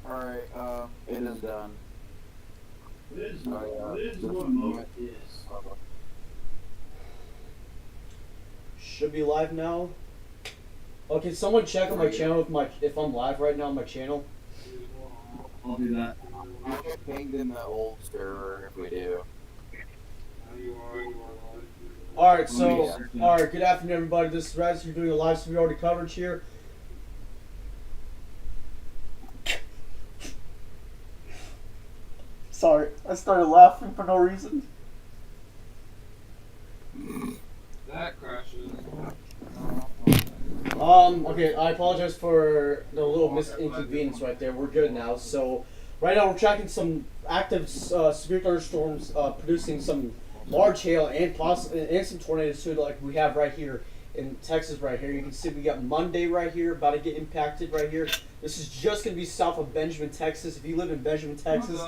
Alright, it is done. Should be live now. Okay, someone check on my channel if I'm live right now on my channel. I'll do that. I'll get pinged in the old server if we do. Alright, so, alright, good afternoon everybody. This is Rez. You're doing a live stream already coverage here. Sorry, I started laughing for no reason. That crashes. Okay, I apologize for the little inconvenience right there. We're good now. So, right now we're tracking some active severe thunderstorms producing some large hail and some tornadoes too, like we have right here in Texas right here. You can see we got Monday right here, about to get impacted right here. This is just going to be south of Benjamin, Texas. If you live in Benjamin, Texas,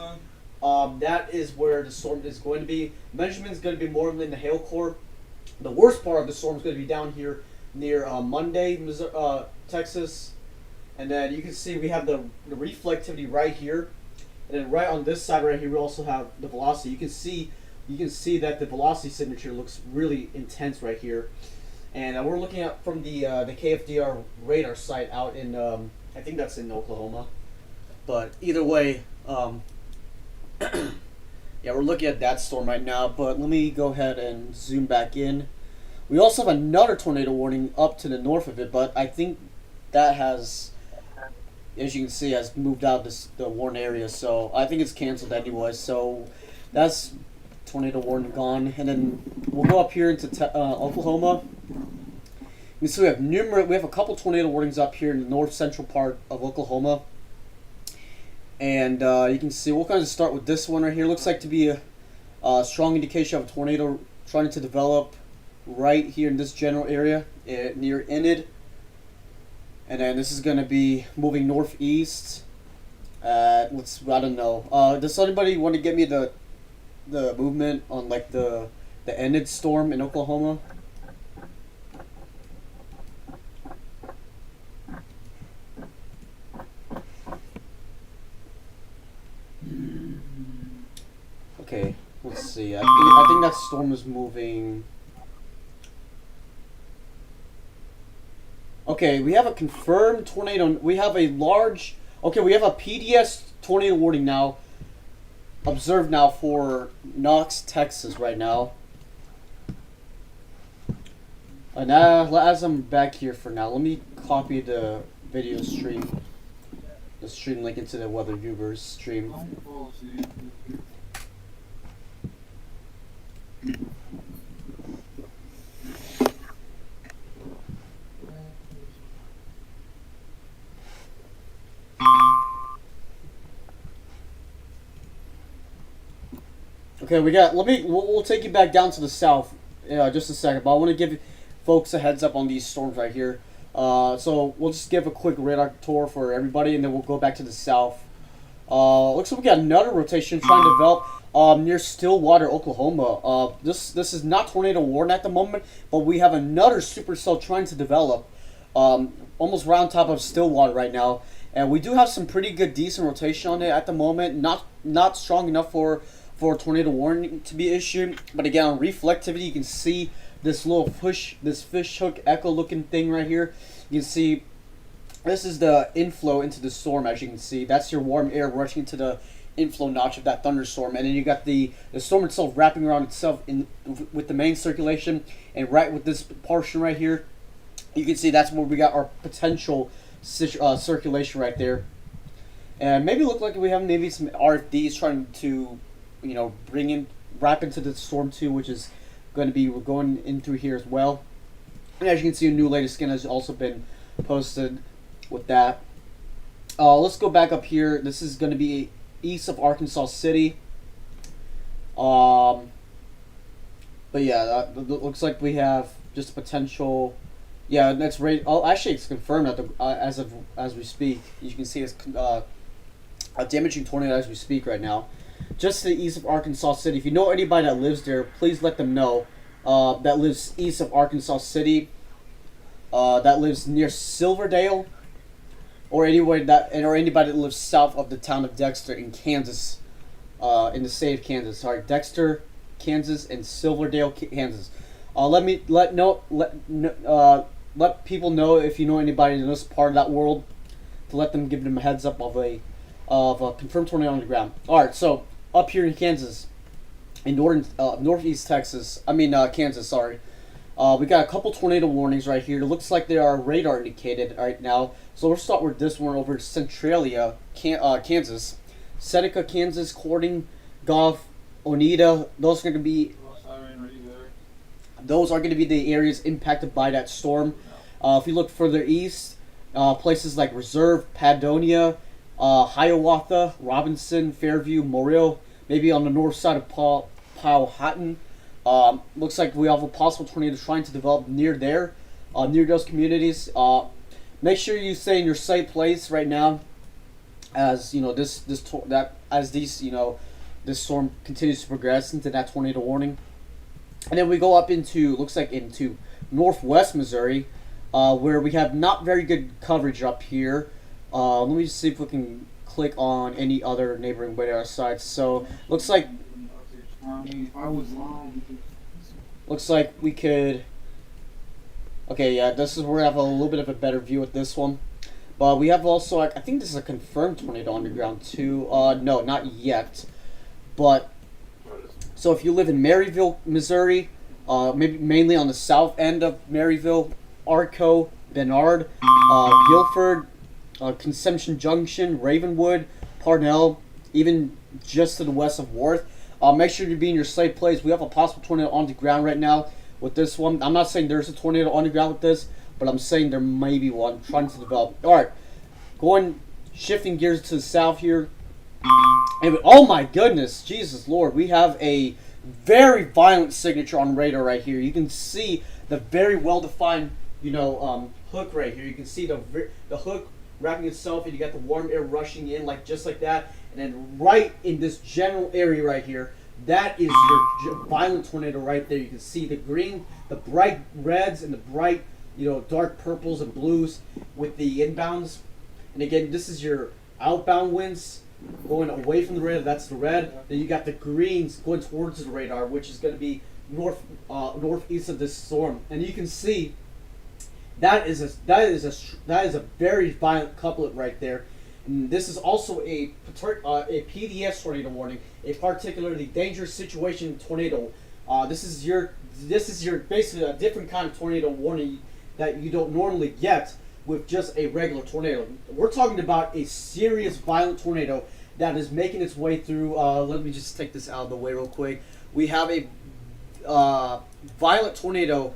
that is where the storm is going to be. Benjamin's going to be more than the hail core. The worst part of the storm is going to be down here near Monday, Texas. And then you can see we have the reflectivity right here. And then right on this side right here, we also have the velocity. You can see that the velocity signature looks really intense right here. And we're looking at from the KFDR radar site out in, I think that's in Oklahoma. But either way, yeah, we're looking at that storm right now. But let me go ahead and zoom back in. We also have another tornado warning up to the north of it, but I think that has, as you can see, has moved out the warned area. So I think it's canceled anyway. So that's tornado warning gone. And then we'll go up here into Oklahoma. You see we have a couple tornado warnings up here in the north central part of Oklahoma. And you can see we'll kind of start with this one right here. Looks like to be a strong indication of a tornado trying to develop right here in this general area near Enid. And then this is going to be moving northeast. I don't know. Does anybody want to get me the movement on like the Enid storm in Oklahoma? Okay, let's see. I think that storm is moving. Okay, we have a confirmed tornado. We have a large. Okay, we have a PDS tornado warning now. Observed now for Knox, Texas, right now. And as I'm back here for now, let me copy the video stream. The stream link into the Weather Viewers stream. Okay, we'll take you back down to the south, just a second. But I want to give folks a heads up on these storms right here. So we'll just give a quick radar tour for everybody, and then we'll go back to the south. Looks like we got another rotation trying to develop near Stillwater, Oklahoma. This is not tornado warning at the moment, but we have another supercell trying to develop almost right on top of Stillwater right now, and we do have some pretty good, decent rotation on it at the moment. Not strong enough for a tornado warning to be issued, but again on reflectivity you can see this little this fish hook echo looking thing right here. You can see this is the inflow into the storm. As you can see, that's your warm air rushing into the inflow notch of that thunderstorm, and then you got the storm itself wrapping around itself with the main circulation, and right with this portion right here, you can see that's where we got our potential circulation right there. And maybe look like we have maybe some RFDs trying to, wrap into the storm too, which is going to be going in through here as well. And as you can see, a new latest skin has also been posted with that. Let's go back up here. This is going to be east of Arkansas City. But yeah, that looks like we have just a potential. Yeah, next rate. Oh, actually, it's confirmed that as we speak. You can see it's a damaging tornado as we speak right now, just to the east of Arkansas City. If you know anybody that lives there, please let them know that lives east of Arkansas City. that lives near Silverdale, or anybody that lives south of the town of Dexter in Kansas, in the state of Kansas. Sorry, Dexter, Kansas, and Silverdale, Kansas. Let people know if you know anybody in this part of that world, to let them give them a heads up of a confirmed tornado on the ground. All right, so up here in Kansas, in northeast Texas, Kansas. Sorry, we got a couple tornado warnings right here. It looks like they are radar indicated right now. So we'll start with this one over Centralia, Kansas, Seneca, Kansas, Corning, Goff, Oneida. Those are going to be the areas impacted by that storm. If you look further east, places like Reserve, Padonia, Hiawatha, Robinson, Fairview, Morial, maybe on the north side of Powhatan. Looks like we have a possible tornado trying to develop near there, near those communities. Make sure you stay in your safe place right now, as this storm continues to progress into that tornado warning. And then we go up into northwest Missouri, where we have not very good coverage up here. Let me just see if we can click on any other neighboring radar sites. So looks like we could. Okay, yeah, this is where we have a little bit of a better view with this one. But we have also, I think this is a confirmed tornado underground too. No, not yet. But so if you live in Maryville, Missouri, maybe mainly on the south end of Maryville, Arco, Bernard, Guilford, Consumption Junction, Ravenwood, Parnell, even just to the west of Worth, make sure you be in your safe place. We have a possible tornado on the ground right now with this one. I'm not saying there's a tornado on the ground with this, but I'm saying there may be one trying to develop. All right, shifting gears to the south here. And oh my goodness, Jesus Lord, we have a very violent signature on radar right here. You can see the very well-defined, hook right here. You can see the hook wrapping itself, and you got the warm air rushing in just like that. And then right in this general area right here, that is your violent tornado right there. You can see the green, the bright reds, and the bright, dark purples and blues with the inbounds. And again, this is your outbound winds going away from the radar. That's the red. Then you got the greens going towards the radar, which is going to be northeast of this storm. And you can see that is a very violent couplet right there. And this is also a PDS tornado warning, a particularly dangerous situation tornado. This is your basically a different kind of tornado warning that you don't normally get with just a regular tornado. We're talking about a serious violent tornado that is making its way through. Let me just take this out of the way real quick. We have a violent tornado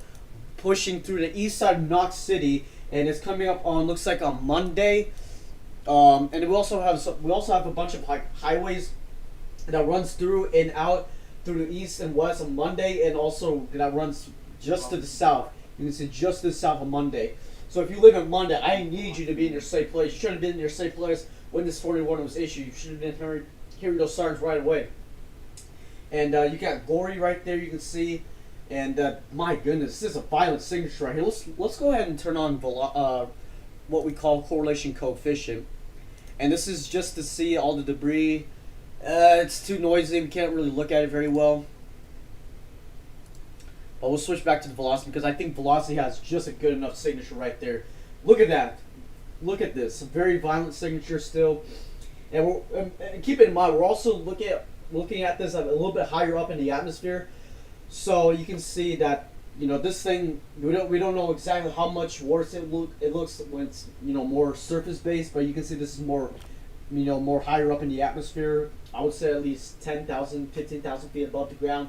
pushing through the east side of Knox City, and it's coming up on, looks like, on Monday. And we also have a bunch of highways that runs through and out through the east and west on Monday, and also that runs just to the south. You can see just to the south on Monday. So if you live in Monday, I need you to be in your safe place. You should have been in your safe place when this tornado warning was issued. You should have been hearing those sirens right away. And you got Gorey right there, you can see. And my goodness, this is a violent signature right here. Let's go ahead and turn on what we call correlation coefficient. And this is just to see all the debris. It's too noisy. We can't really look at it very well. But we'll switch back to the velocity, because I think velocity has just a good enough signature right there. Look at that. Look at this. A very violent signature still. And keep in mind, we're also looking at this a little bit higher up in the atmosphere. So you can see that, this thing, we don't know exactly how much worse it looks when it's, more surface based, but you can see this is more, more higher up in the atmosphere. I would say at least 10,000, 15,000 feet above the ground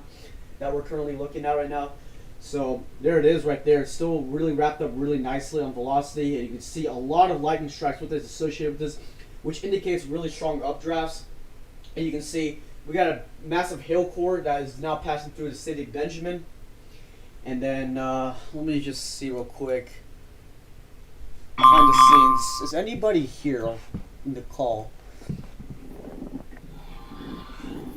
that we're currently looking at right now. So there it is right there. It's still really wrapped up really nicely on velocity, and you can see a lot of lightning strikes with this associated with this, which indicates really strong updrafts. And you can see we got a massive hail core that is now passing through the city of Benjamin. And then let me just see real quick behind the scenes. Is anybody here in the call?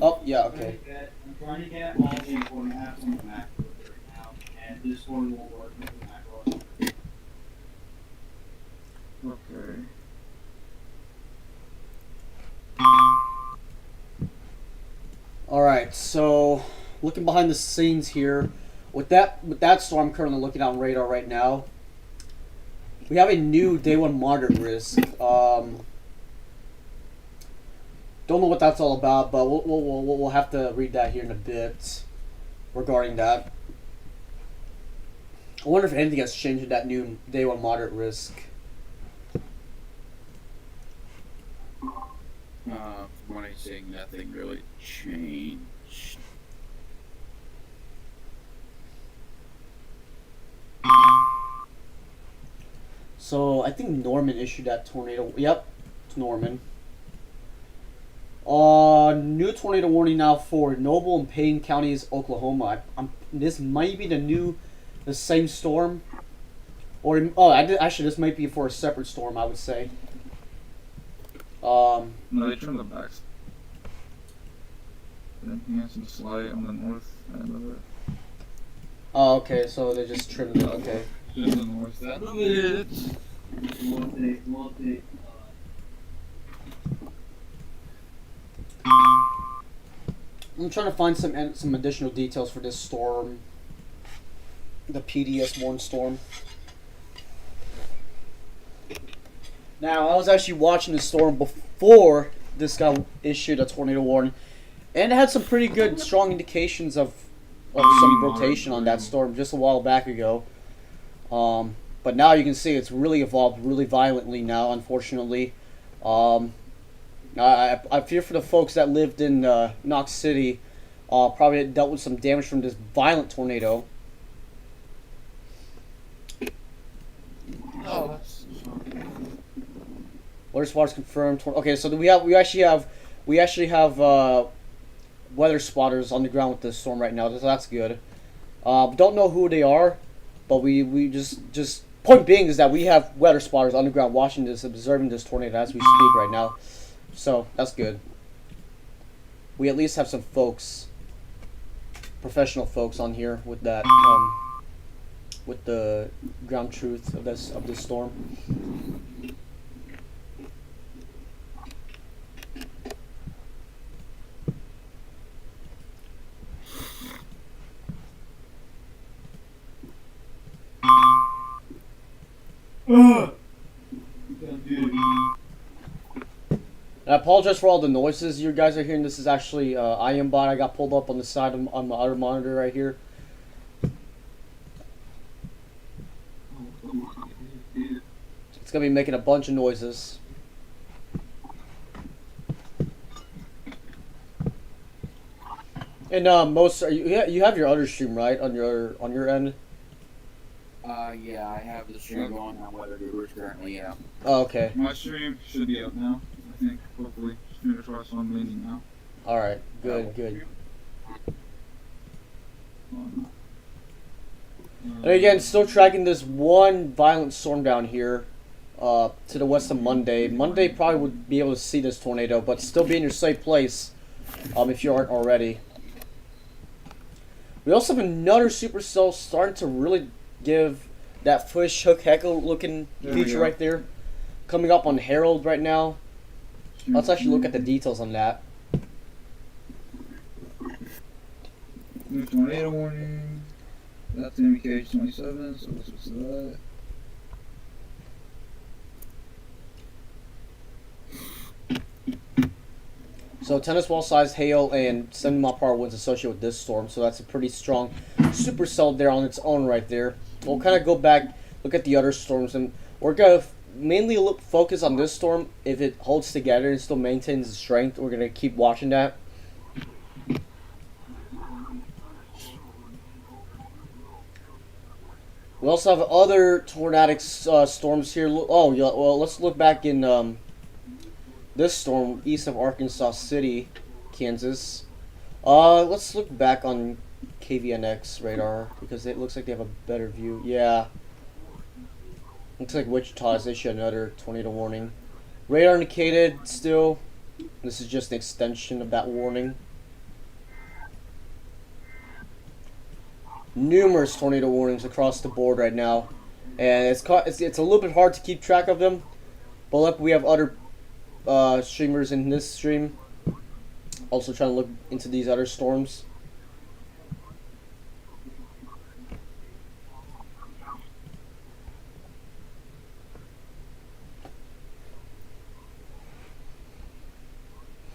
Oh yeah, okay. I'm trying to get all the important apps on the Mac right now, and this one won't work with the Mac OS. All right, so looking behind the scenes here, with that storm I'm currently looking on radar right now, we have a new day one moderate risk. Don't know what that's all about, but we'll have to read that here in a bit regarding that. I wonder if anything has changed with that new day one moderate risk. From what I'm saying, nothing really changed. So I think Norman issued that tornado. Yep, it's Norman. New tornado warning now for Noble and Payne counties, Oklahoma. This might be the same storm, or actually this might be for a separate storm. I would say. No, they turned the backs. Then he has some slide on the north end of it. Oh, okay. So they just trimmed it. Okay. Just the north end of it. I'm trying to find some additional details for this storm. The PDS-1 storm. Now, I was actually watching the storm before this guy issued a tornado warning, and it had some pretty good, strong indications of some rotation on that storm just a while back ago. But now you can see it's really evolved really violently now, unfortunately. I fear for the folks that lived in Knox City, probably dealt with some damage from this violent tornado. Oh, that's Weather spotters confirmed. Okay, so we actually have weather spotters on the ground with this storm right now. So that's good. Don't know who they are, but we just point being is that we have weather spotters on the ground watching this, observing this tornado as we speak right now. So that's good. We at least have some folks, professional folks on here with that, with the ground truth of this storm. I apologize for all the noises you guys are hearing. This is actually IMBot. I got pulled up on the side on my other monitor right here. It's gonna be making a bunch of noises. And you have your other stream right on your end. Yeah, I have the stream going on Weather Gurus currently, yeah. Oh, okay. my stream should be up now. I think, hopefully. Fingers crossed I'm leaning now. All right. Good. And again, still tracking this one violent storm down here to the west of Monday. Monday probably would be able to see this tornado, but still be in your safe place if you aren't already. We also have another supercell starting to really give that fish hook heckle looking feature right there. Coming up on Herald right now. Let's actually look at the details on that. New tornado warning. That's MKH 27, so let's switch to that. So tennis ball sized hail and 70 mile per hour winds associated with this storm. So that's a pretty strong supercell there on its own right there. We'll kind of go back, look at the other storms, and we're going to mainly focus on this storm. If it holds together and still maintains its strength, we're going to keep watching that. We also have other tornadic storms here. Oh, yeah, well, let's look back in this storm east of Arkansas City, Kansas. Let's look back on KVNX radar because it looks like they have a better view. Yeah. Looks like Wichita has issued another tornado warning. Radar indicated still. This is just an extension of that warning. Numerous tornado warnings across the board right now, and it's a little bit hard to keep track of them. But look, we have other streamers in this stream also trying to look into these other storms.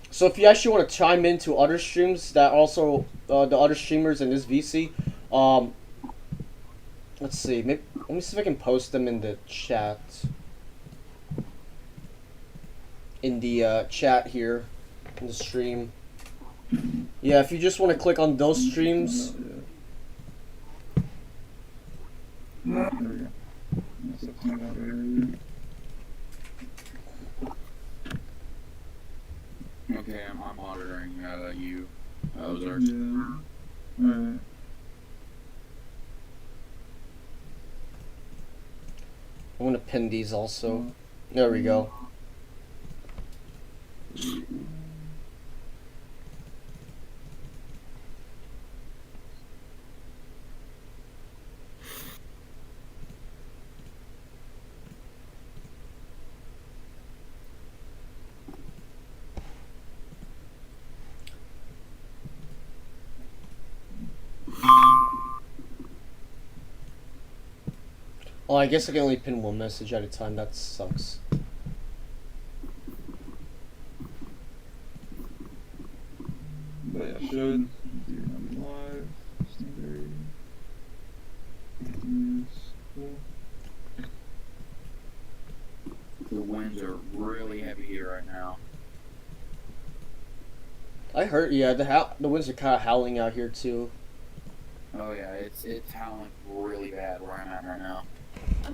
So if you actually want to chime into other streams that also the other streamers in this VC, let's see. Maybe, let me see if I can post them in the chat. In the chat here, in the stream. Yeah, if you just want to click on those streams. There we go. That's a kind of area. Okay, I'm monitoring you, Ozark. Yeah. Alright. I'm gonna pin these also. There we go. Oh, I guess I can only pin one message at a time. That sucks. But yeah, should do them live. Standard. Use. Cool. The winds are really heavy here right now. I heard, yeah, the winds are kind of howling out here too. Oh yeah, it's howling really bad where I'm at right now.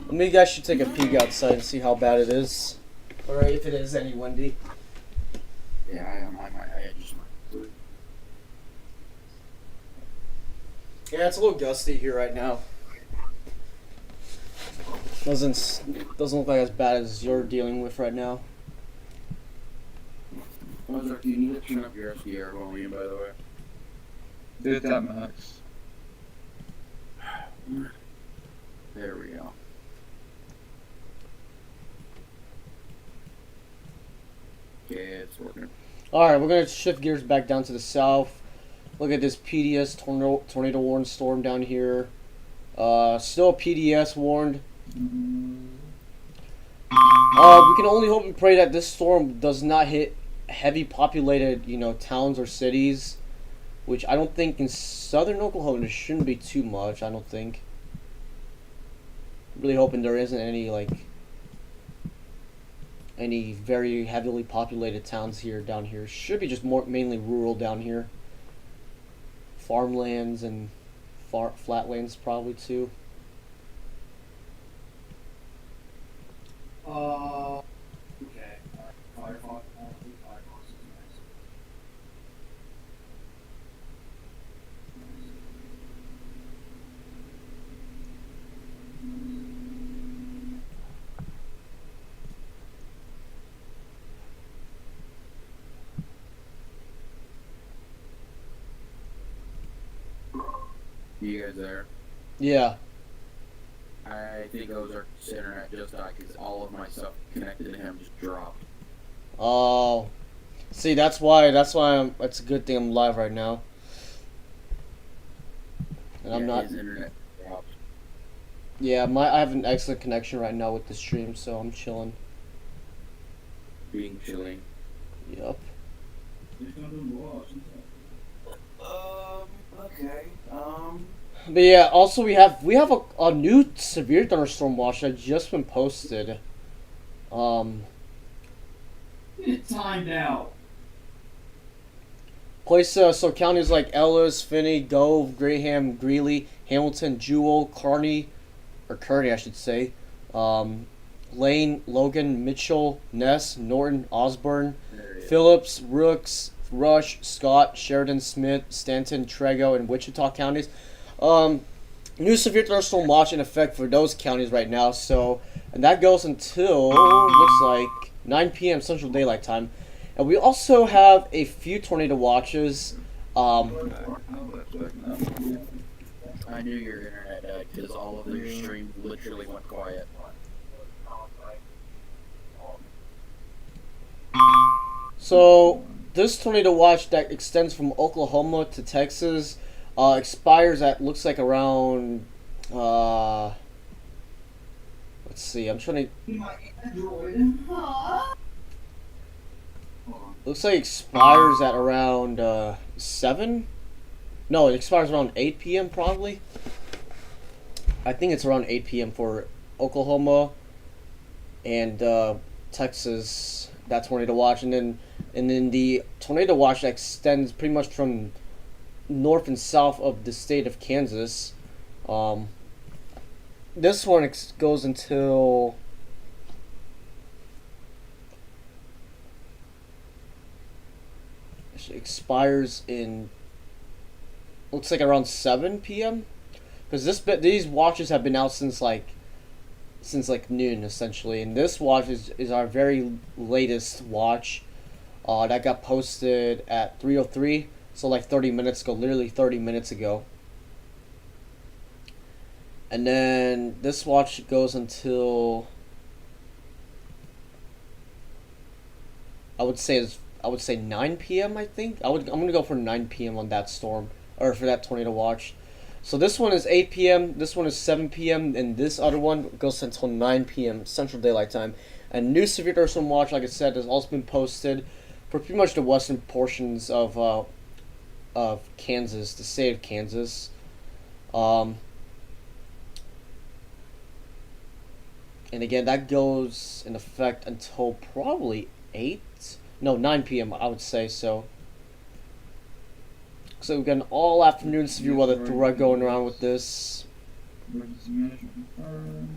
Maybe you guys should take a peek outside and see how bad it is. Or if it is any windy. Yeah, I just. Yeah, it's a little gusty here right now. Doesn't look like as bad as you're dealing with right now. Ozark, do you need to turn up your SDR volume, by the way? Do it at max. There we go. Okay, it's working. Alright, we're going to shift gears back down to the south. Look at this PDS tornado warned storm down here. Still PDS warned. We can only hope and pray that this storm does not hit heavy populated, towns or cities. Which I don't think in southern Oklahoma there shouldn't be too much, I don't think. Really hoping there isn't any very heavily populated towns down here. Should be just mainly rural down here. Farmlands and flatlands probably too. Okay. Firefox. Firefox is nice. You guys there? Yeah. I think Ozark's internet just died because all of my stuff connected to him just dropped. Oh. See, that's why it's a good thing I'm live right now. And I'm not. His internet dropped. Yeah, I have an excellent connection right now with the stream, so I'm chilling. Being chilly. Yup. Okay. But yeah, also we have a new severe thunderstorm watch that just been posted. It timed out. So counties like Ellis, Finney, Gove, Graham, Greeley, Hamilton, Jewell, Kearney I should say, Lane, Logan, Mitchell, Ness, Norton, Osborne, Phillips, Rooks, Rush, Scott, Sheridan, Smith, Stanton, Trego, and Wichita counties. New severe thunderstorm watch in effect for those counties right now. So, and that goes until looks like 9 p.m. Central Daylight Time. And we also have a few tornado watches. I knew your internet died because all of your stream literally went quiet. So this tornado watch that extends from Oklahoma to Texas expires at looks like around. Let's see. I'm trying to. My Android. Hold on. Looks like it expires at around 7. No, it expires around 8 p.m. probably. I think it's around 8 p.m. for Oklahoma and Texas. That tornado watch, and then the tornado watch that extends pretty much from north and south of the state of Kansas. This one goes until it expires in looks like around 7 p.m. because these watches have been out since like noon essentially, and this watch is our very latest watch that got posted at 3:03, so like 30 minutes ago, literally 30 minutes ago. And then this watch goes until I would say 9 p.m. I think I'm gonna go for 9 p.m. on that storm or for that tornado watch. So this one is 8 p.m., this one is 7 p.m., and this other one goes until 9 p.m. Central Daylight Time. And new severe thunderstorm watch, like I said, has also been posted for pretty much the western portions of Kansas, the state of Kansas. And again, that goes in effect until probably 9 p.m. I would say so. So we've got an all afternoon severe weather threat going around with this. Emergency management confirmed.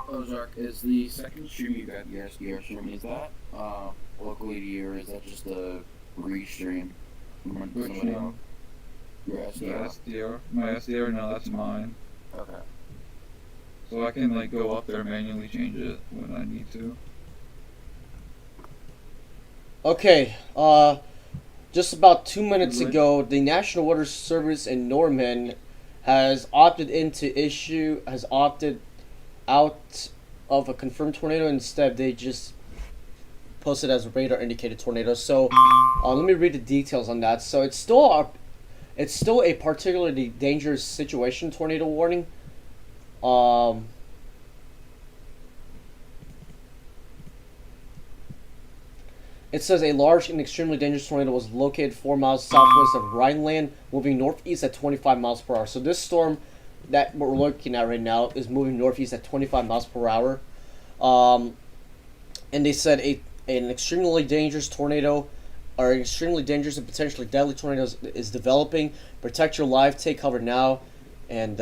Ozark, is the second stream you got, your SDR stream, is that locally to you, or is that just a restream from Which somebody one? else? Your The SDR? SDR. My SDR, no, that's mine. Okay. So I can like go up there and manually change it when I need to. Okay, just about 2 minutes ago, the National Weather Service in Norman has opted out of a confirmed tornado. Instead, they just posted as a radar indicated tornado. So, let me read the details on that. So it's still a particularly dangerous situation tornado warning. It says a large and extremely dangerous tornado was located 4 miles southwest of Rhineland, moving northeast at 25 miles per hour. So this storm that we're looking at right now is moving northeast at 25 miles per hour. And they said an extremely dangerous tornado, or an extremely dangerous and potentially deadly tornado is developing. Protect your life, take cover now, and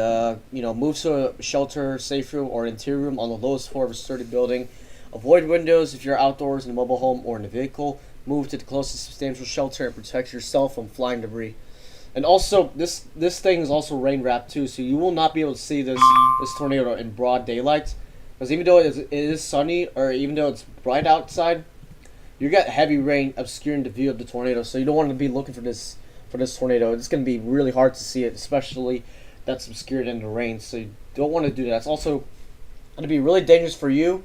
move to a shelter, safe room, or interior room on the lowest floor of a sturdy building. Avoid windows if you're outdoors in a mobile home or in a vehicle. Move to the closest substantial shelter and protect yourself from flying debris. And also, this thing is also rain wrapped too, so you will not be able to see this tornado in broad daylight. Because even though it is sunny, or even though it's bright outside, you got heavy rain obscuring the view of the tornado. So you don't want to be looking for this tornado. It's going to be really hard to see it, especially that's obscured in the rain. So you don't want to do that. It's also going to be really dangerous for you.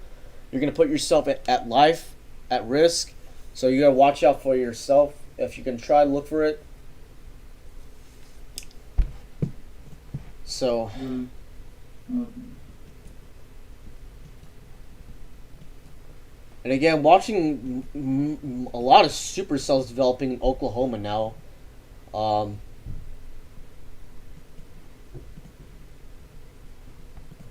You're going to put yourself at life, at risk. So you got to watch out for yourself. If you can try to look for it. So, and again, watching a lot of supercells developing in Oklahoma now.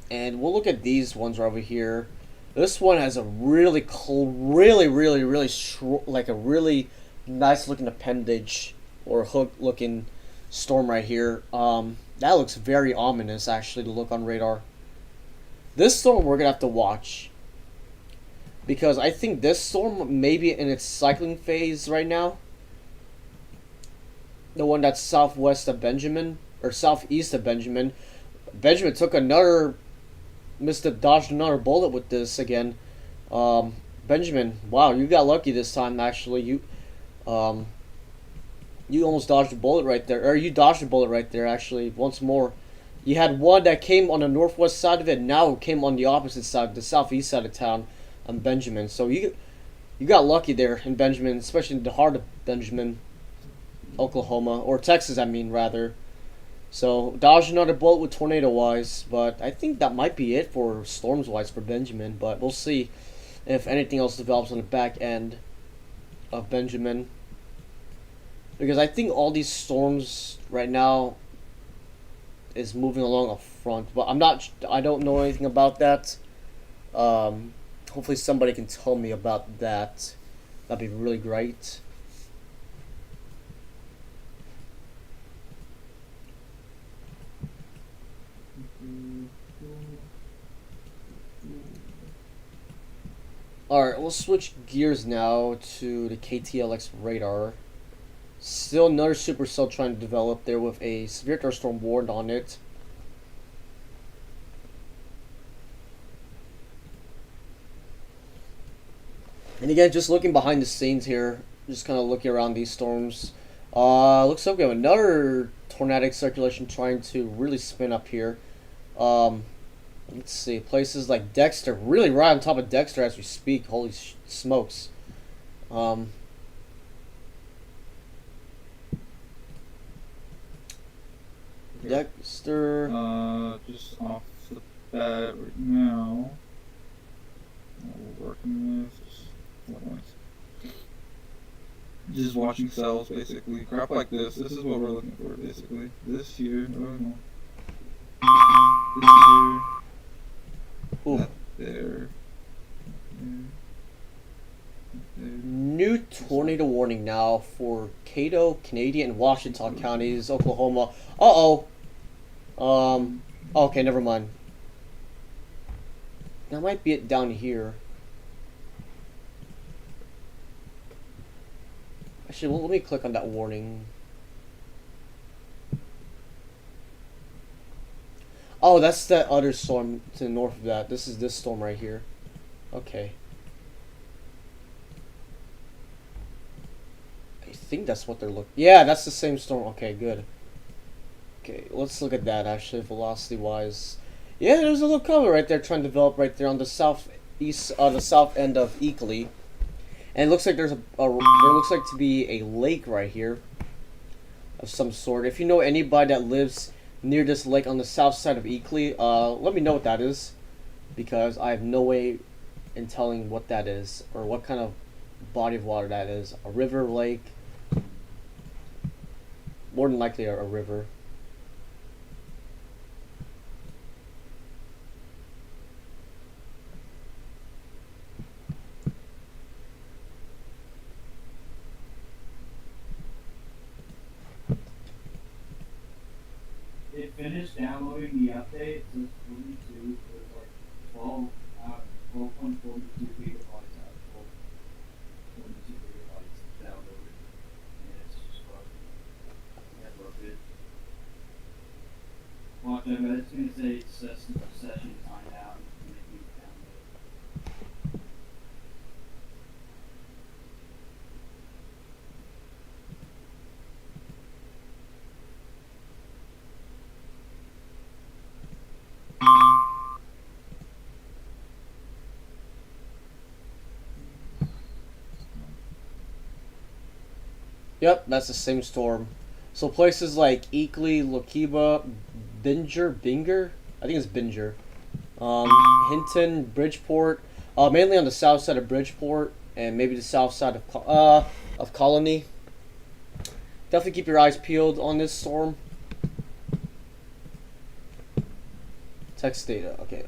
And we'll look at these ones right over here. This one has a really cool, really like a really nice looking appendage or hook looking storm right here. That looks very ominous actually to look on radar. This storm we're gonna have to watch, because I think this storm may be in its cycling phase right now. The one that's southwest of Benjamin, or southeast of Benjamin. Benjamin dodged another bullet with this again. Benjamin, wow, you got lucky this time actually. You almost dodged a bullet right there, or you dodged a bullet right there actually once more. You had one that came on the northwest side of it, and now it came on the opposite side, the southeast side of town, on Benjamin. So you got lucky there in Benjamin, especially in the heart of Benjamin, Oklahoma, or Texas, I mean, rather. So dodge another bullet with tornado wise, but I think that might be it for storms wise for Benjamin. But we'll see if anything else develops on the back end of Benjamin, because I think all these storms right now is moving along a front, but I don't know anything about that. Hopefully somebody can tell me about that. That'd be really great. Alright, we'll switch gears now to the KTLX radar. Still another supercell trying to develop there with a severe thunderstorm warned on it. And again, just looking behind the scenes here, just kind of looking around these storms. Looks like we have another tornadic circulation trying to really spin up here. Let's see, places like Dexter, really right on top of Dexter as we speak. Holy smokes. Dexter. Just off the bat right now. What we're working with. Just watching cells, basically. Crap like this. This is what we're looking for, basically. This here. Oh no. This here. Ooh. That there. New tornado warning now for Cato, Canadian, and Washington counties, Oklahoma. Okay, never mind. That might be it down here. Actually, well, let me click on that warning. Oh, that's that other storm to the north of that. This is this storm right here. Okay. I think that's what they're looking. Yeah, that's the same storm. Okay, good. Okay, let's look at that actually, velocity wise. Yeah, there's a little cover right there trying to develop right there on the southeast, the south end of Eakly. And it looks like there looks like to be a lake right here of some sort. If you know anybody that lives near this lake on the south side of Eakly, let me know what that is, because I have no way in telling what that is or what kind of body of water that is. A river, lake, more than likely a river. It finished downloading the update, so it's 42, so it's like 12.42 gigabytes out of 42 gigabytes downloaded. And it's just fucking, that broke it. Watch out, but it's gonna say session timed out and make me download. Yep, that's the same storm. So places like Eakly, Lokiba, Binger, I think it's Binger, Hinton, Bridgeport, mainly on the south side of Bridgeport and maybe the south side of Colony. Definitely keep your eyes peeled on this storm. Text data. Okay.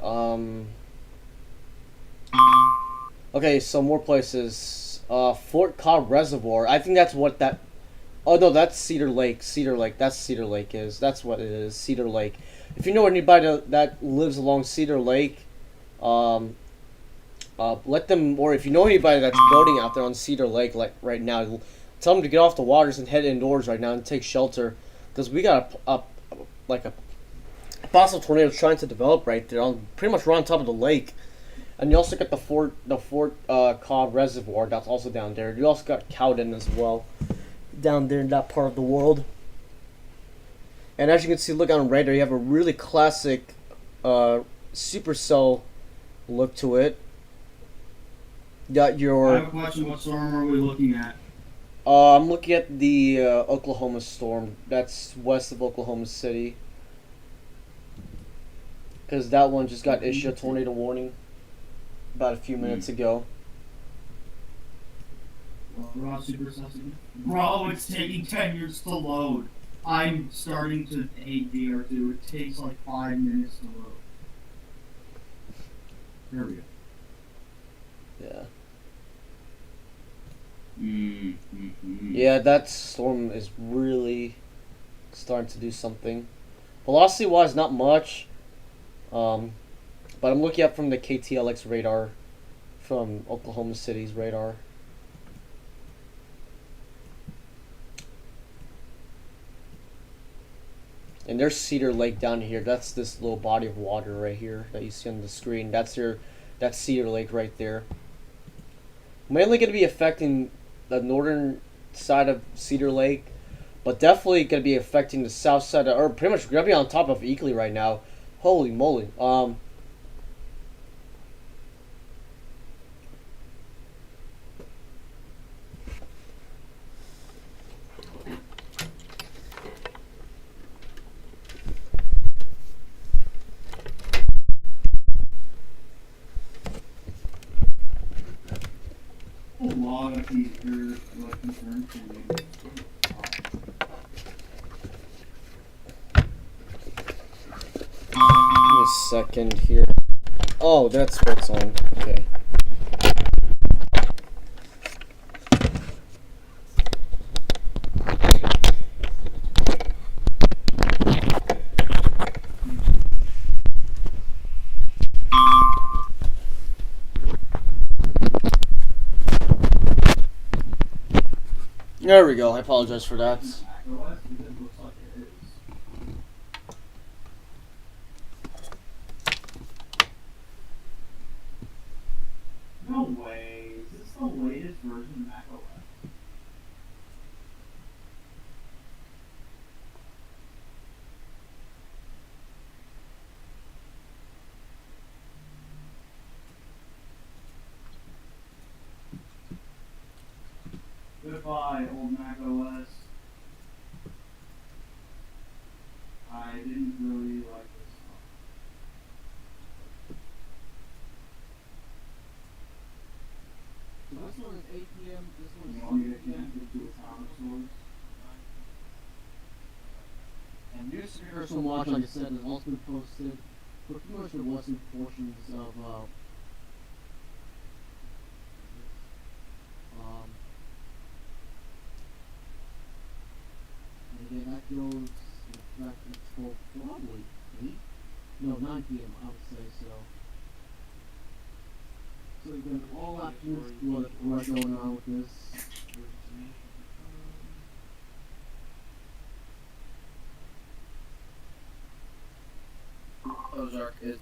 Okay, so more places. Fort Cobb Reservoir. I think that's what that. Oh no, that's Cedar Lake. Cedar Lake. That's Cedar Lake is. That's what it is. Cedar Lake. If you know anybody that lives along Cedar Lake, let them. Or if you know anybody that's boating out there on Cedar Lake, like right now, tell them to get off the waters and head indoors right now and take shelter, because we got a possible tornado trying to develop right there, on pretty much right on top of the lake. And you also got the Fort Cobb Reservoir that's also down there. You also got Cowden as well, down there in that part of the world. And as you can see, look on radar, you have a really classic supercell look to it. Got I your. have a question. What storm are we looking at? I'm looking at the Oklahoma storm. That's west of Oklahoma City. Because that one just got issued a tornado warning about a few minutes ago. Raw super subsidy. Bro, it's taking 10 years to load. I'm starting to hate DR2. It takes like 5 minutes to load. There we go. Yeah. Mm-hmm. Yeah, that storm is really starting to do something. Velocity wise, not much. But I'm looking up from the KTLX radar from Oklahoma City's radar. And there's Cedar Lake down here. That's this little body of water right here that you see on the screen. That's Cedar Lake right there. Mainly going to be affecting the northern side of Cedar Lake, but definitely going to be affecting the south side, or pretty much going to be on top of Eakly right now. Holy moly. A lot of these are like concerns for me. Give me a second here. Oh, that's what's on. Okay. There we go. I apologize for that. macOS because it looks like it is. No way. Is this the latest version of macOS? Goodbye, old macOS. I didn't really like this song. So this one is 8 p.m. This one You want me to connect it to a power source? And news rehearsal watch, like I said, has also been posted for pretty much the western portions of and again that goes back until probably 8? No, 9 p.m. I would say so. So again, all afternoon what's going on with this. Ozark is.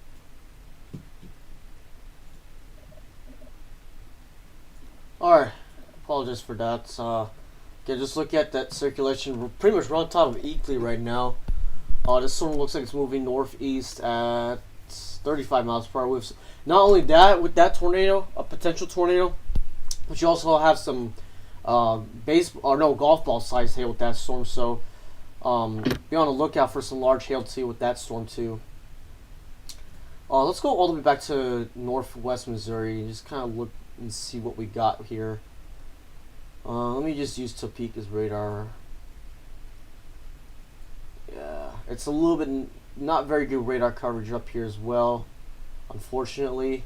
Alright, apologize for that. Okay, just look at that circulation. We're pretty much on top of Eakly right now. This storm looks like it's moving northeast at 35 miles per hour. With not only that, with that tornado, a potential tornado, but you also have some golf ball sized hail with that storm. So be on the lookout for some large hail too with that storm too. Let's go all the way back to northwest Missouri and just kind of look and see what we got here. Let me just use Topeka's radar. Yeah, it's a little bit not very good radar coverage up here as well, unfortunately.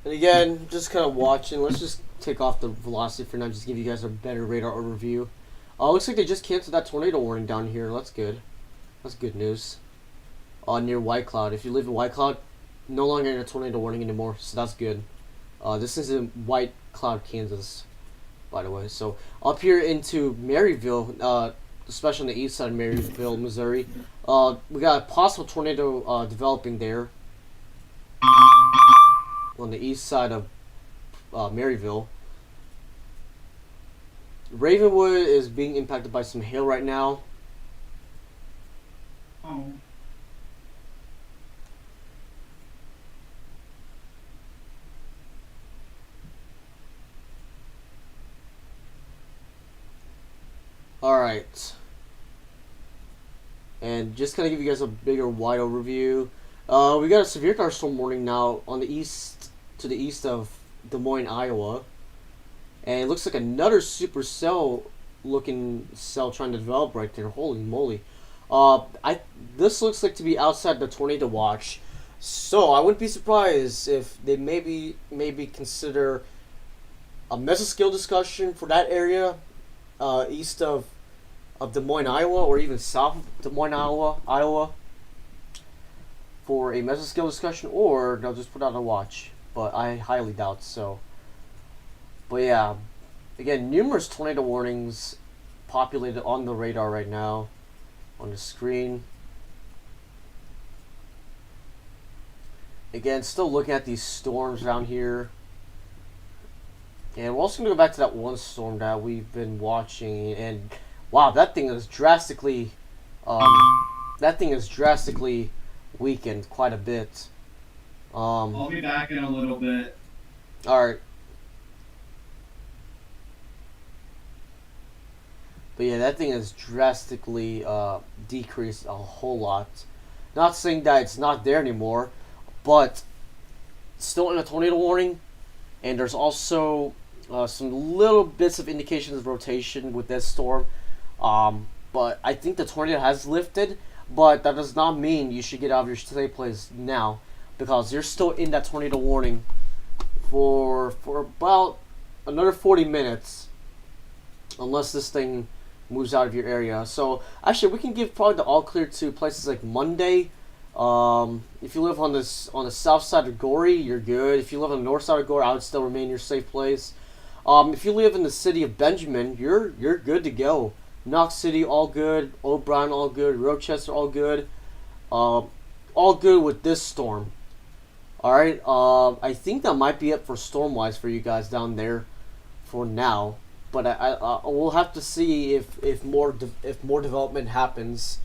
And again, just kind of watching. Let's just take off the velocity for now. Just give you guys a better radar overview. Looks like they just canceled that tornado warning down here. That's good. That's good news. Near White Cloud. If you live in White Cloud, no longer in a tornado warning anymore. So that's good. This is in White Cloud, Kansas, by the way. So up here into Maryville, especially on the east side of Maryville, Missouri, we got a possible tornado developing there. On the east side of Maryville. Ravenwood is being impacted by some hail right now. Oh. Alright. And just kind of give you guys a bigger, wide overview. We got a severe thunderstorm warning now on the east, to the east of Des Moines, Iowa. And it looks like another supercell looking cell trying to develop right there. Holy moly. This looks like to be outside the tornado watch. So I wouldn't be surprised if they maybe consider a mesoscale discussion for that area east of Des Moines, Iowa, or even south of Des Moines, Iowa, for a mesoscale discussion, or they'll just put out a watch. But I highly doubt so. But yeah, again, numerous tornado warnings populated on the radar right now, on the screen. Again, still looking at these storms down here. And we're also going to go back to that one storm that we've been watching. And wow, that thing is drastically, weakened quite a bit. I'll be back in a little bit. Alright. But yeah, that thing has drastically decreased a whole lot. Not saying that it's not there anymore, but still in a tornado warning. And there's also some little bits of indications of rotation with this storm. But I think the tornado has lifted, but that does not mean you should get out of your safe place now, because you're still in that tornado warning for about another 40 minutes, unless this thing moves out of your area. So actually, we can give probably the all clear to places like Monday. If you live on the south side of Gorey, you're good. If you live on the north side of Gorey, I would still remain in your safe place. If you live in the city of Benjamin, you're good to go. Knox City, all good. O'Brien, all good. Rochester, all good. All good with this storm. Alright, I think that might be it for storm-wise for you guys down there for now. But I we'll have to see if more development happens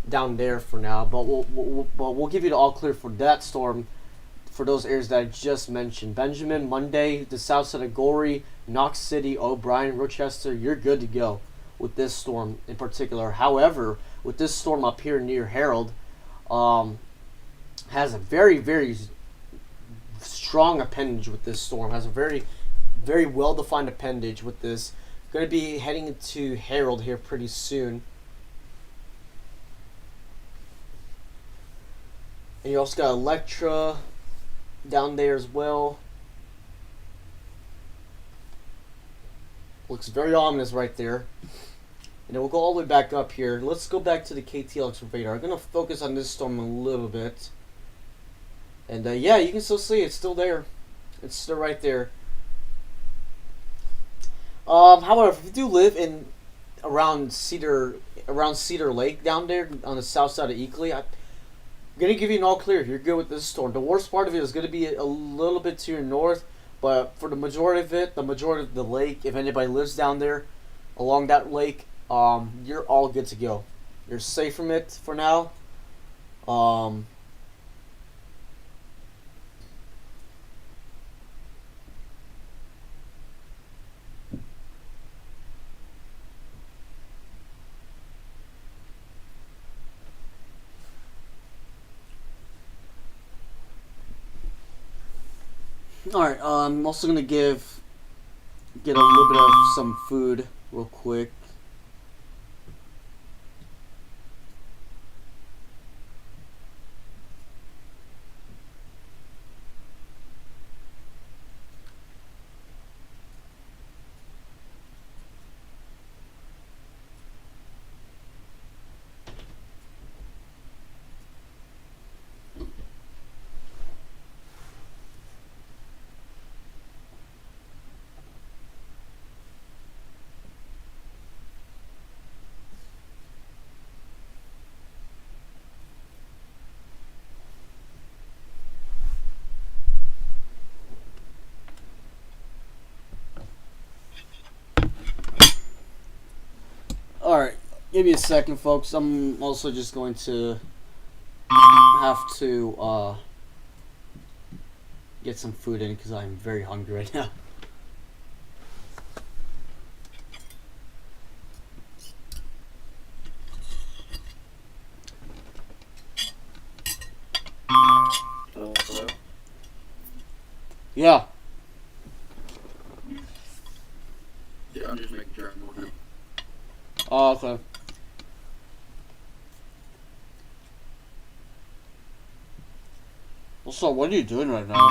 down there for now. But we'll give you the all clear for that storm for those areas that I just mentioned. Benjamin, Monday, the south side of Gorey, Knox City, O'Brien, Rochester, you're good to go with this storm in particular. However, with this storm up here near Harold, has a very, very strong appendage with this storm. Has a very, very well-defined appendage with this. Going to be heading into Harold here pretty soon. And you also got Electra down there as well. Looks very ominous right there. And then we'll go all the way back up here. Let's go back to the KTLX radar. I'm going to focus on this storm a little bit. And yeah, you can still see it. It's still there. It's still right there. However, if you do live in around Cedar Lake down there on the south side of Eakly, I'm going to give you an all clear if you're good with this storm. The worst part of it is going to be a little bit to your north, but for the majority of it, the majority of the lake, if anybody lives down there along that lake, you're all good to go. You're safe from it for now. Alright, I'm also going to get a little bit of some food real quick. Alright, give me a second, folks. I'm also just going to have to get some food in because I'm very hungry right now. Hello? Yeah. Yeah, I'm just making sure I'm moving. Oh, okay. So, what are you doing right now?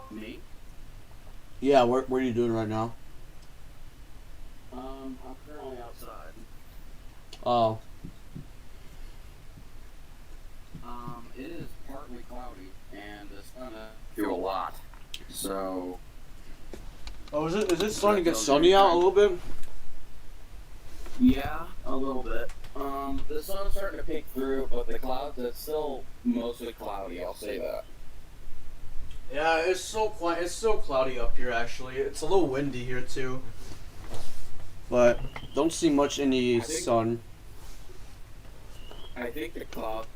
Me? Yeah, what are you doing right now? I'm currently outside. Oh. It is partly cloudy, and the sun feel a lot. So, Oh, is it starting to get sunny out a little bit? yeah, a little bit. The sun's starting to peek through, but the clouds, it's still mostly cloudy, I'll say that. Yeah, it's so cloudy up here. Actually, it's a little windy here too. But don't see much any sun. I think the clouds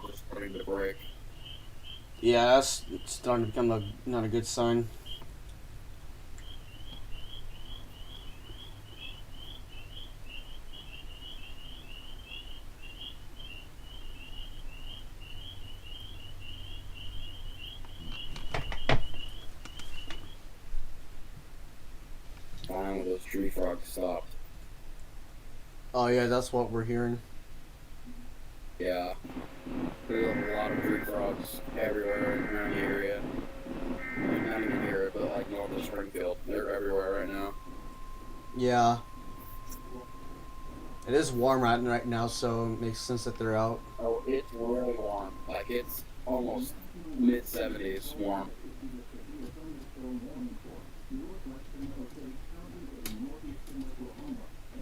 are starting to break. Yeah, it's starting to become not a good sign. Finally, those tree frogs stopped. Oh yeah, that's what we're hearing. Yeah. There's a lot of tree frogs everywhere around the area. Not even here, but like north of Springfield. They're everywhere right now. Yeah. It is warm right now, so it makes sense that they're out. Oh, it's really warm. Like, it's almost mid-70s warm.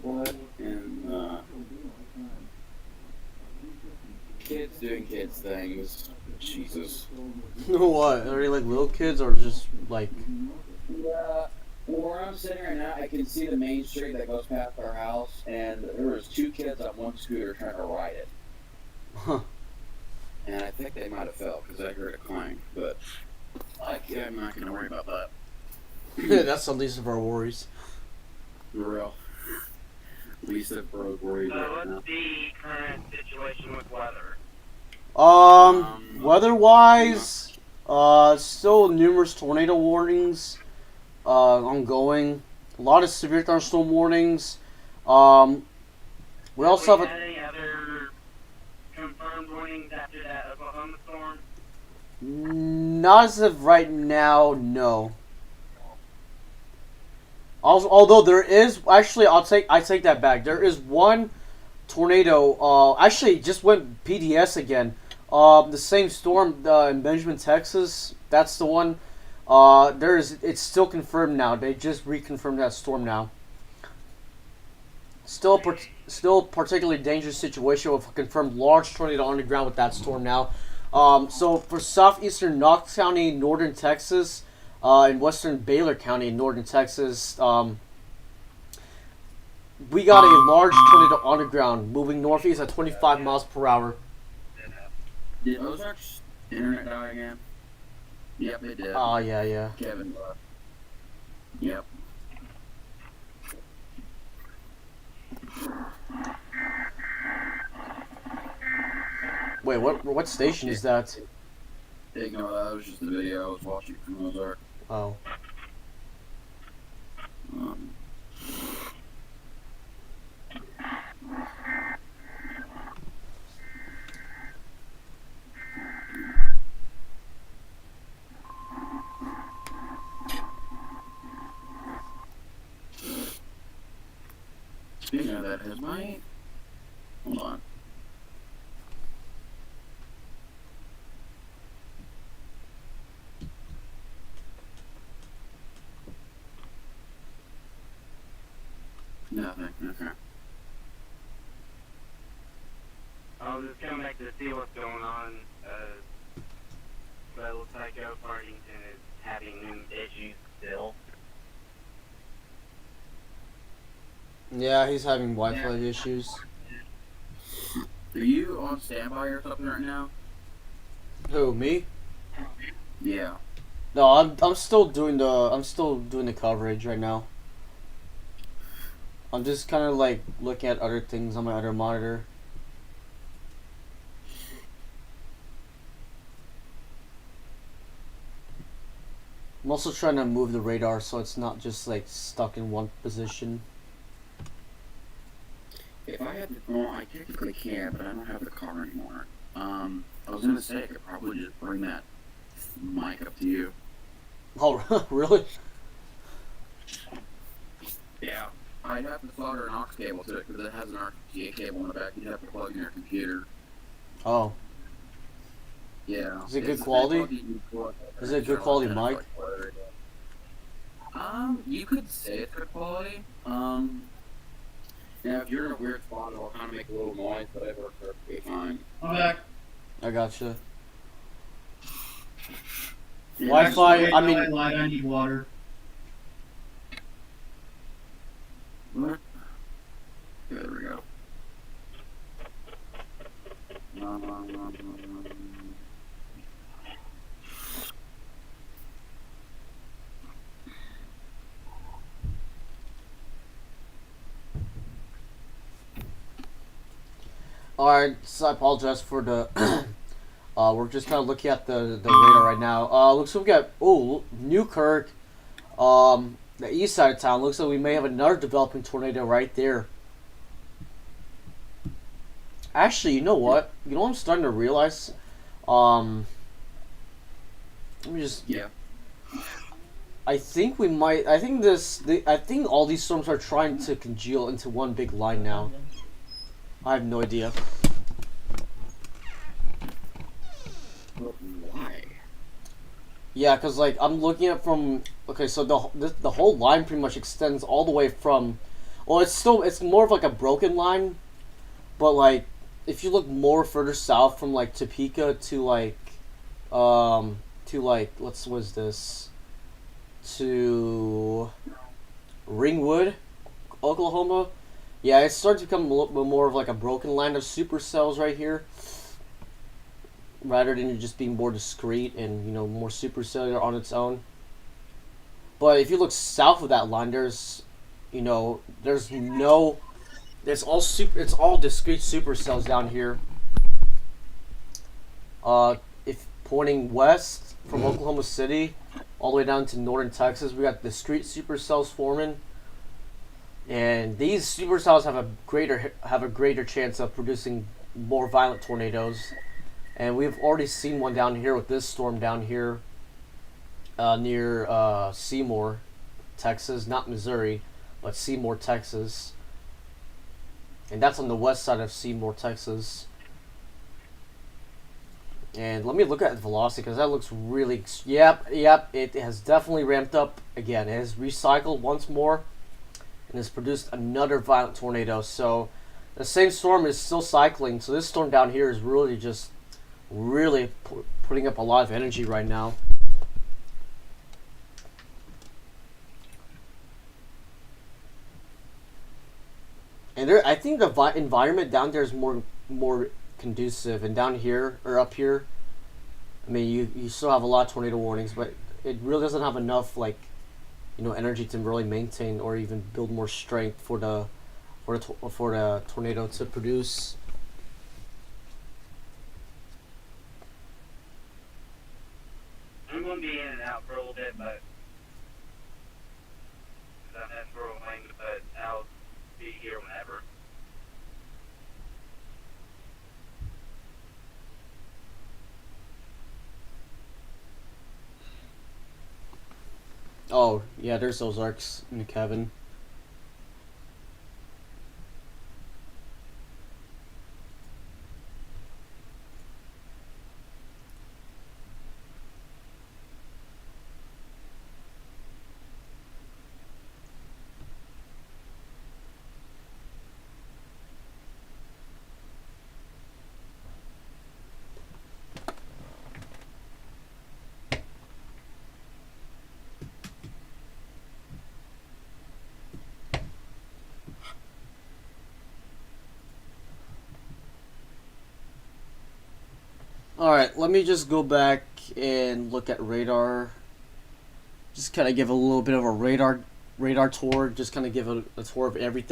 What in, kids doing kids things. Jesus. What? Are they like little kids or just like? Yeah. Where I'm sitting right now, I can see the main street that goes past our house, and there was two kids on one scooter trying to ride it. Huh. And I think they might have fell because I heard a clang, but I'm not going to worry about that. That's the least of our worries. For real. Least of our worries right now. What's the current situation with weather? Weather-wise, still numerous tornado warnings, ongoing. A lot of severe thunderstorm warnings. We also have had any other confirmed warnings after that Oklahoma storm? not as of right now, no. Although there is actually, I take that back. There is one tornado. Actually, just went PDS again. The same storm in Benjamin, Texas. That's the one. It's still confirmed now. They just reconfirmed that storm now. Still particularly dangerous situation with a confirmed large tornado on the ground with that storm now. So for southeastern Knox County, northern Texas, and western Baylor County in northern Texas, we got a large tornado on the ground moving northeast at 25 miles per hour. Did Ozark's internet die again? Yep, it did. Oh, yeah. Kevin. Yep. Wait, what station is that? Ignore that. It was just the video I was watching from Ozark. Oh. Speaking of that, has my... Hold on. Nothing. Okay. I was just coming back to see what's going on. But it looks Psycho Farthington is having issues still. Yeah, he's having Wi-Fi issues. Are you on standby or something right now? Who, me? Yeah. No, I'm still doing the coverage right now. I'm just kind of like looking at other things on my other monitor. I'm also trying to move the radar so it's not just like stuck in one position. If I had to, well, I technically can, but I don't have the car anymore. I was gonna say I could probably just bring that mic up to you. Oh, really? Yeah. I'd have to solder an aux cable to it because it has an RCA cable in the back. You'd have to plug in your computer. Oh. Yeah. Is it good quality? Is it good quality mic? You could say it's good quality. Yeah, if you're in a weird spot, it'll kind of make a little noise, but it works perfectly fine. I'm back. I gotcha. Yeah, Wi-Fi, Actually, I mean, I lied, I need water. What? Yeah, there we go. alright, so I apologize for the we're just kind of looking at the radar right now. Looks like we got Newkirk, the east side of town. Looks like we may have another developing tornado right there. Actually, you know what? You know what I'm starting to realize? Let me just. Yeah. I think we might. I think all these storms are trying to congeal into one big line now. I have no idea. Why? Yeah, cause like I'm looking at from. Okay, so the whole line pretty much extends all the way from. Well, it's more of like a broken line, but like if you look more further south from like Topeka to like what was this, to Ringwood, Oklahoma. Yeah, it starts to become a little bit more of like a broken line of supercells right here, rather than just being more discrete and more supercellular on its own. But if you look south of that line, it's all discrete supercells down here. If pointing west from Oklahoma City all the way down to northern Texas, we got discrete supercells forming, and these supercells have a greater chance of producing more violent tornadoes. And we've already seen one down here with this storm down here near Seymour, Texas, not Missouri, but Seymour, Texas. And that's on the west side of Seymour, Texas. And let me look at the velocity, because that looks really... Yep, it has definitely ramped up again. It has recycled once more and has produced another violent tornado. So the same storm is still cycling. So this storm down here is really just putting up a lot of energy right now. And I think the environment down there is more conducive, and down here or up here, I mean, you still have a lot of tornado warnings, but it really doesn't have enough energy to really maintain or even build more strength for the tornado to produce. I'm going to be in and out for a little bit, but because I'm in Rural Wayne, but I'll be here whenever. Oh yeah, there's those arcs in the cabin. Alright, let me just go back and look at radar. Just kind of give a little bit of a radar tour. Just kind of give a tour of everything.